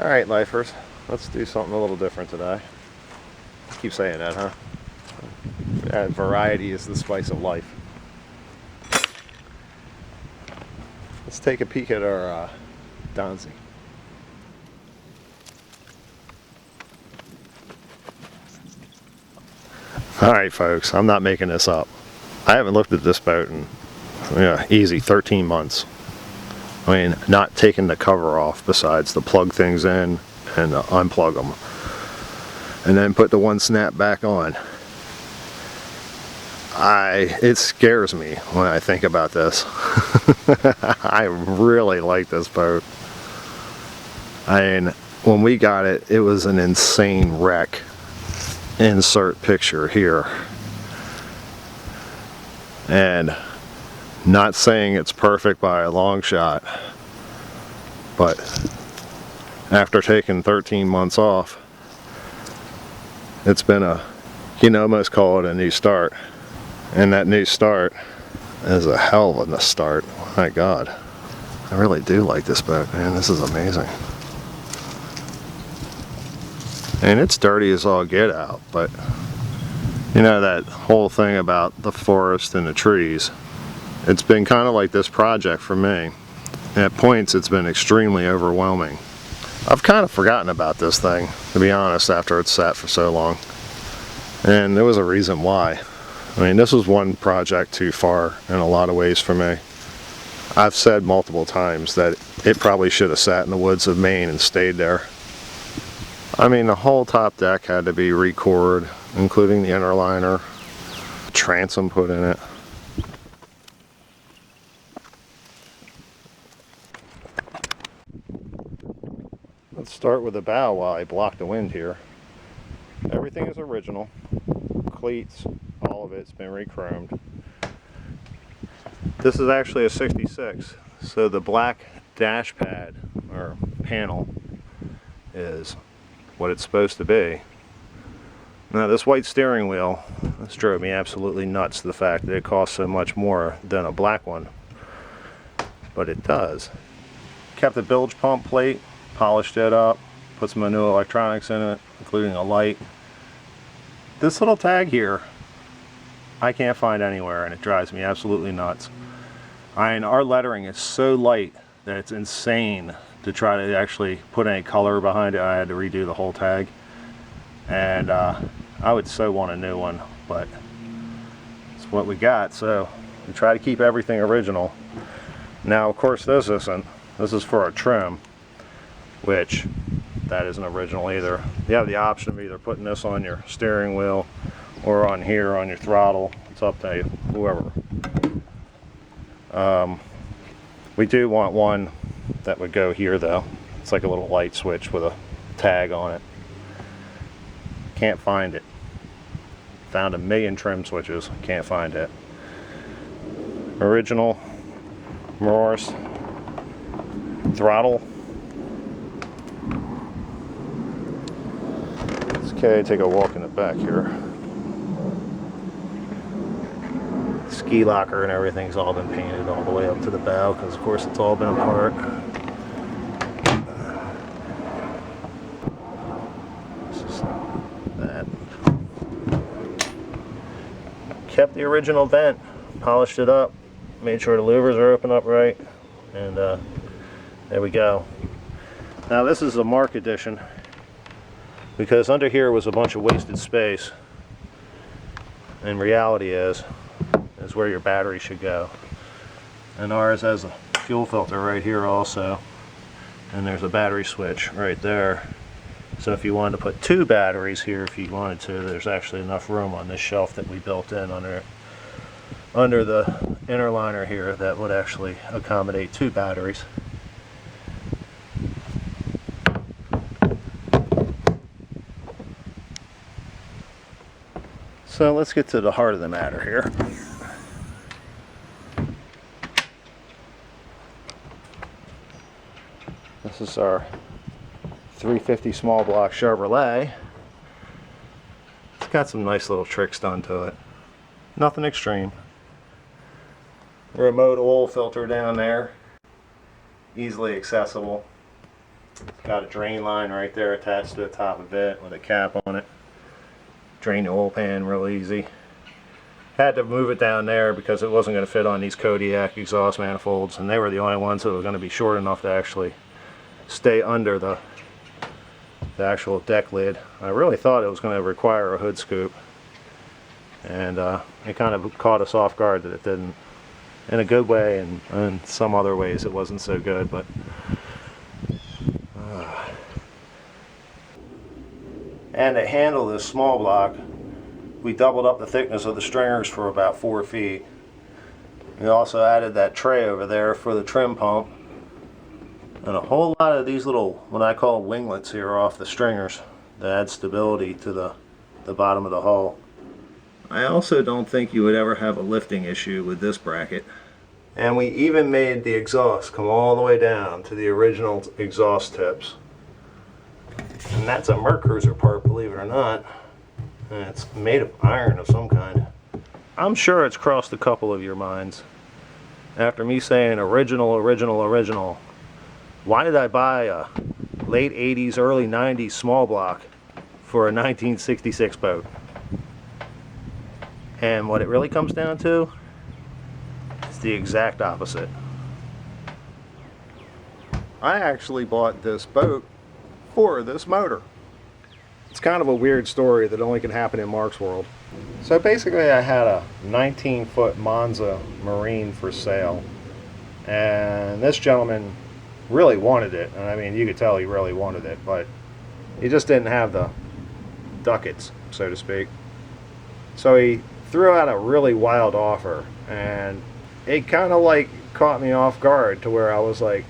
Alright, lifers, let's do something a little different today. I keep saying that, huh? Variety is the spice of life. Let's take a peek at our Donzi. Alright folks, I'm not making this up. I haven't looked at this boat in easy 13 months. I mean, not taking the cover off besides to plug things in and unplug them. And then put the one snap back on. It scares me when I think about this. I really like this boat. I mean, when we got it, it was an insane wreck. Insert picture here. And not saying it's perfect by a long shot, but after taking 13 months off, it's been you can almost call it a new start. And that new start is a hell of a start. My God. I really do like this boat, man. This is amazing. And it's dirty as all get out, but you know that whole thing about the forest and the trees, it's been kind of like this project for me. At points it's been extremely overwhelming. I've kind of forgotten about this thing, to be honest, after it's sat for so long. And there was a reason why. I mean, this was one project too far in a lot of ways for me. I've said multiple times that it probably should have sat in the woods of Maine and stayed there. I mean, the whole top deck had to be re-cored, including the interliner, transom put in it. Let's start with the bow while I block the wind here. Everything is original. Cleats, all of it's been re-chromed. This is actually a 66, so the black dash pad, or panel, is what it's supposed to be. Now this white steering wheel, this drove me absolutely nuts, the fact that it costs so much more than a black one. But it does. Kept the bilge pump plate, polished it up, put some new electronics in it, including a light. This little tag here, I can't find anywhere, and it drives me absolutely nuts. I mean, our lettering is so light that it's insane to try to actually put any color behind it. I had to redo the whole tag, and I would so want a new one, but it's what we got, so we try to keep everything original. Now of course this isn't. This is for a trim, which that isn't original either. You have the option of either putting this on your steering wheel or on here on your throttle. It's up to you, whoever. We do want one that would go here though. It's like a little light switch with a tag on it. Can't find it. Found a million trim switches, can't find it. Original Morse throttle. It's okay, take a walk in the back here. Ski locker and everything's all been painted all the way up to the bow, because of course it's all been apart. That. Kept the original vent, polished it up, made sure the louvers are open up right, and there we go. Now this is a Mark edition, because under here was a bunch of wasted space, and reality is where your battery should go. And ours has a fuel filter right here also, and there's a battery switch right there. So if you wanted to put two batteries here, if you wanted to, there's actually enough room on this shelf that we built in under the interliner here that would actually accommodate two batteries. So let's get to the heart of the matter here. This is our 350 small block Chevrolet. It's got some nice little tricks done to it. Nothing extreme. Remote oil filter down there. Easily accessible. Got a drain line right there attached to the top of it with a cap on it. Drain the oil pan real easy. Had to move it down there because it wasn't going to fit on these Kodiak exhaust manifolds, and they were the only ones that were going to be short enough to actually stay under the actual deck lid. I really thought it was going to require a hood scoop, and it kind of caught us off guard that it didn't, in a good way, and in some other ways it wasn't so good. But and to handle this small block, we doubled up the thickness of the stringers for about 4 feet. We also added that tray over there for the trim pump, and a whole lot of these little, what I call winglets here off the stringers that add stability to the bottom of the hull. I also don't think you would ever have a lifting issue with this bracket. And we even made the exhaust come all the way down to the original exhaust tips. And that's a Mercruiser part, believe it or not. And it's made of iron of some kind. I'm sure it's crossed a couple of your minds. After me saying original, why did I buy a late 80s, early 90s small block for a 1966 boat? And what it really comes down to is the exact opposite. I actually bought this boat for this motor. It's kind of a weird story that only can happen in Mark's world. So basically I had a 19-foot Monza Marine for sale, and this gentleman really wanted it, and I mean you could tell he really wanted it, but he just didn't have the ducats, so to speak. So he threw out a really wild offer, and it kind of like caught me off guard to where I was like,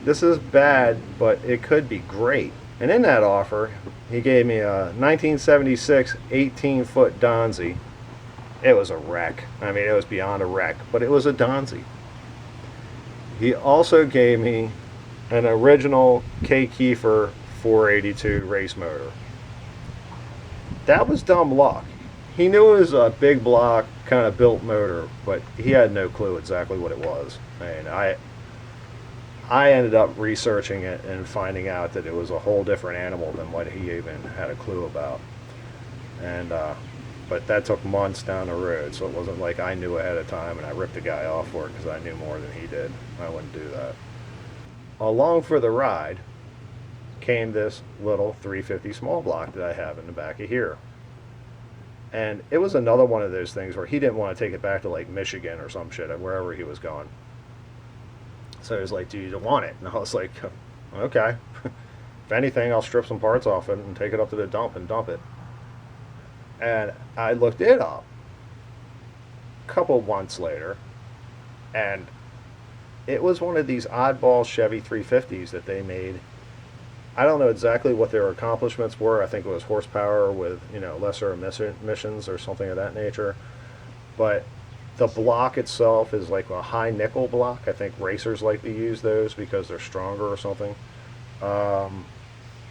this is bad, but it could be great. And in that offer, he gave me a 1976 18-foot Donzi. It was a wreck. I mean, it was beyond a wreck, but it was a Donzi. He also gave me an original Kiekhaefer 482 race motor. That was dumb luck. He knew it was a big block, kind of built motor, but he had no clue exactly what it was. And I ended up researching it and finding out that it was a whole different animal than what he even had a clue about. And but that took months down the road, so it wasn't like I knew ahead of time and I ripped the guy off for it because I knew more than he did. I wouldn't do that. Along for the ride came this little 350 small block that I have in the back of here. And it was another one of those things where he didn't want to take it back to like Michigan or some shit, wherever he was going. So he was like, do you want it? And I was like, okay. If anything, I'll strip some parts off it and take it up to the dump and dump it. And I looked it up a couple months later, and it was one of these oddball Chevy 350s that they made. I don't know exactly what their accomplishments were. I think it was horsepower with, you know, lesser emissions or something of that nature. But the block itself is like a high nickel block. I think racers like to use those because they're stronger or something.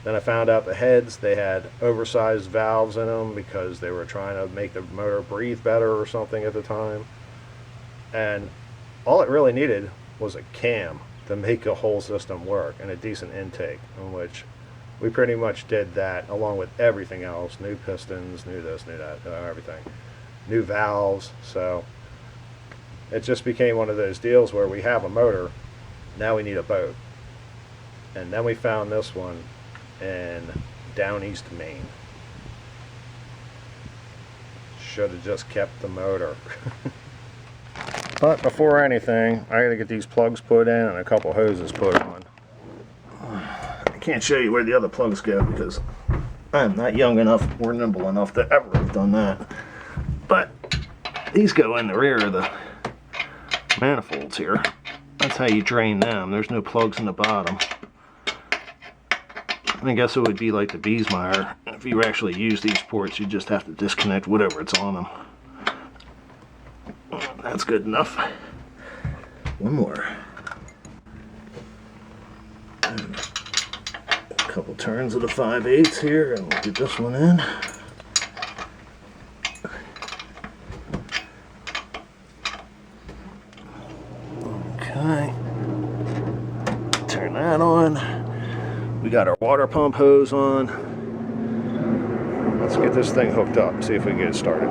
Then I found out the heads, they had oversized valves in them because they were trying to make the motor breathe better or something at the time. And all it really needed was a cam to make the whole system work and a decent intake, in which we pretty much did that along with everything else. New pistons, new this, new that, everything. New valves. So it just became one of those deals where we have a motor, now we need a boat. And then we found this one in down east Maine. Should have just kept the motor. But before anything, I gotta get these plugs put in and a couple hoses put on. I can't show you where the other plugs go because I'm not young enough or nimble enough to ever have done that. But these go in the rear of the manifolds here. That's how you drain them. There's no plugs in the bottom. I guess it would be like the Beesmeyer. If you actually use these ports, you just have to disconnect whatever it's on them. That's good enough. One more. And a couple turns of the 5/8 here, and we'll get this one in. Okay. Turn that on. We got our water pump hose on. Let's get this thing hooked up, see if we can get it started.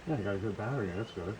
Yeah, you got a good battery, that's good.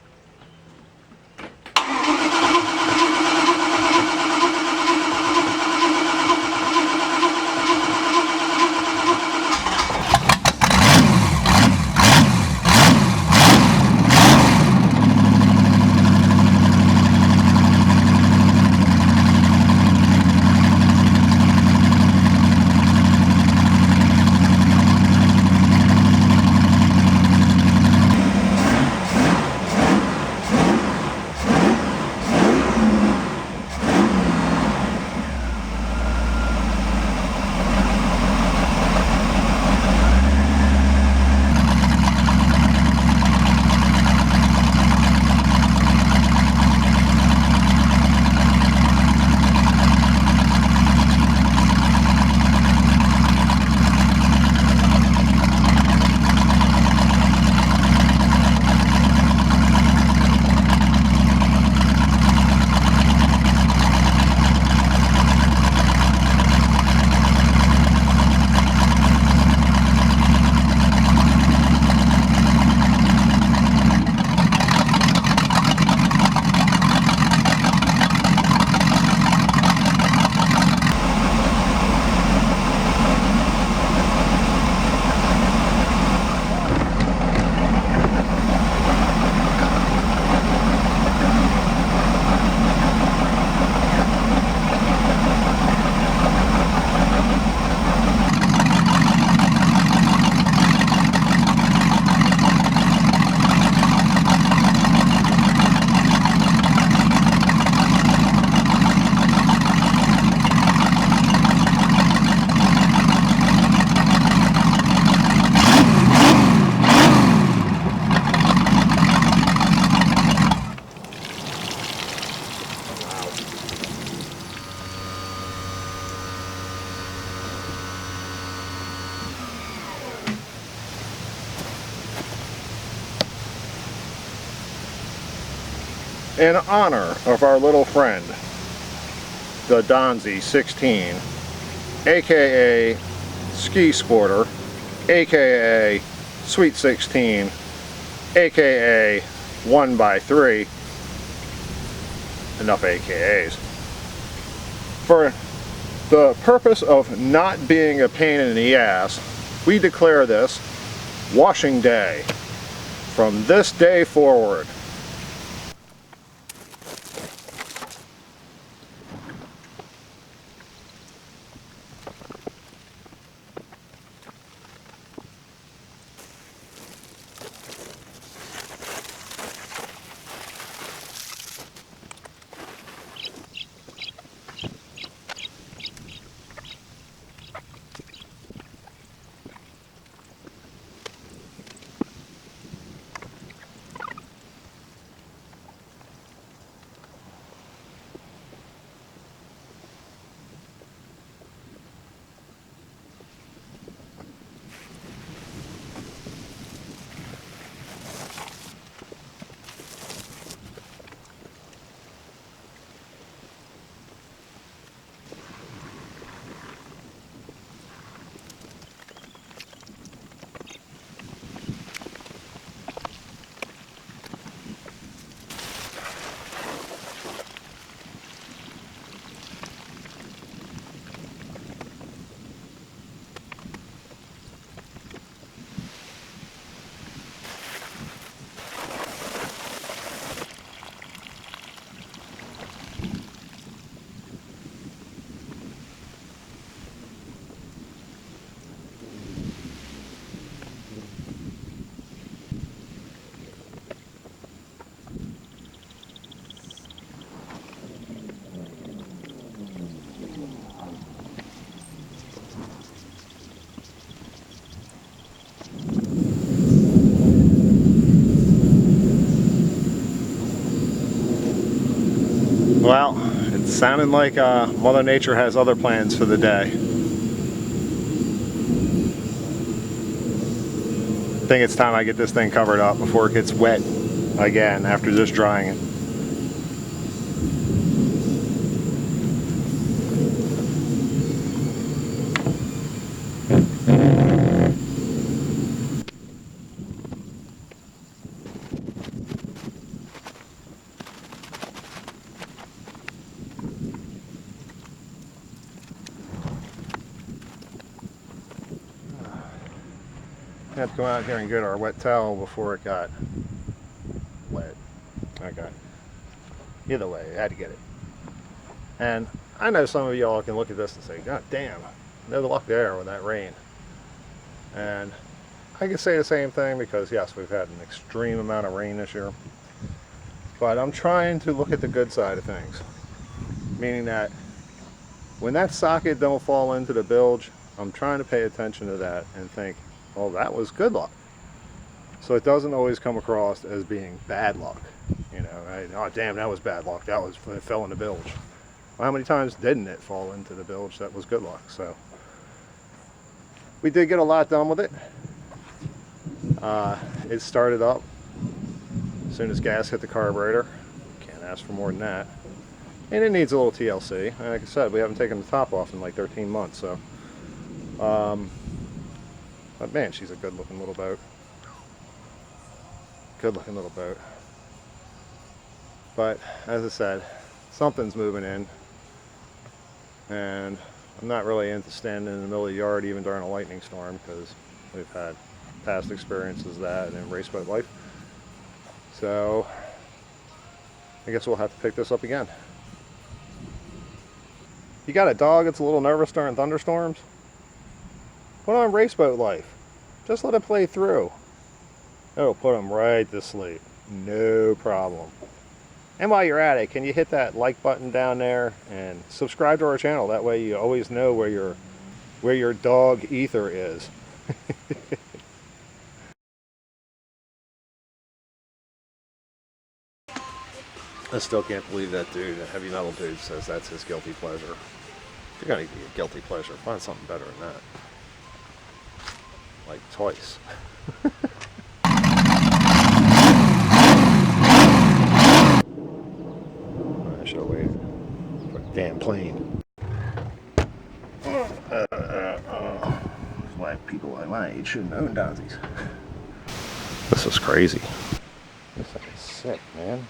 In honor of our little friend, the Donzi 16, aka Ski Sporter, aka Sweet 16, aka 1x3, enough AKAs, for the purpose of not being a pain in the ass, we declare this washing day from this day forward. Well, it's sounding like Mother Nature has other plans for the day. I think it's time I get this thing covered up before it gets wet again after just drying it. We had to go out here and get our wet towel before it got wet. Okay. Either way, I had to get it. And I know some of y'all can look at this and say, God damn, no luck there with that rain. And I can say the same thing because, yes, we've had an extreme amount of rain this year. But I'm trying to look at the good side of things. Meaning that when that socket don't fall into the bilge, I'm trying to pay attention to that and think, well, that was good luck. So it doesn't always come across as being bad luck. You know, oh damn, that was bad luck. That was, it fell in the bilge. Well, how many times didn't it fall into the bilge? That was good luck. So we did get a lot done with it. It started up as soon as gas hit the carburetor. Can't ask for more than that. And it needs a little TLC. And like I said, we haven't taken the top off in like 13 months. So, but man, she's a good-looking little boat. Good-looking little boat. But as I said, something's moving in, and I'm not really into standing in the middle of the yard even during a lightning storm because we've had past experiences of that in race boat life. So I guess we'll have to pick this up again. You got a dog that's a little nervous during thunderstorms? Put on race boat life. Just let it play through. It'll put them right to sleep. No problem. And while you're at it, can you hit that like button down there and subscribe to our channel? That way you always know where your dog ether is. I still can't believe that dude, that heavy metal dude, says that's his guilty pleasure. If you're gonna be a guilty pleasure, find something better than that. Like toys. I should have waited for the damn plane. That's why people like my age shouldn't own Donzis. This is crazy. This thing is sick, man.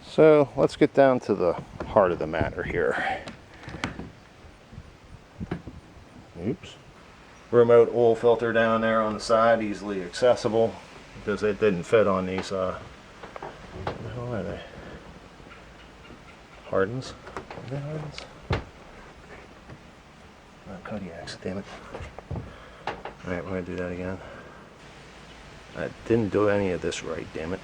So let's get down to the heart of the matter here. Oops. Remote oil filter down there on the side, easily accessible because it didn't fit on these. What the hell are they? Hardens? Are they Hardens? Kodiaks, damn it. Alright, we're gonna do that again. I didn't do any of this right, damn it.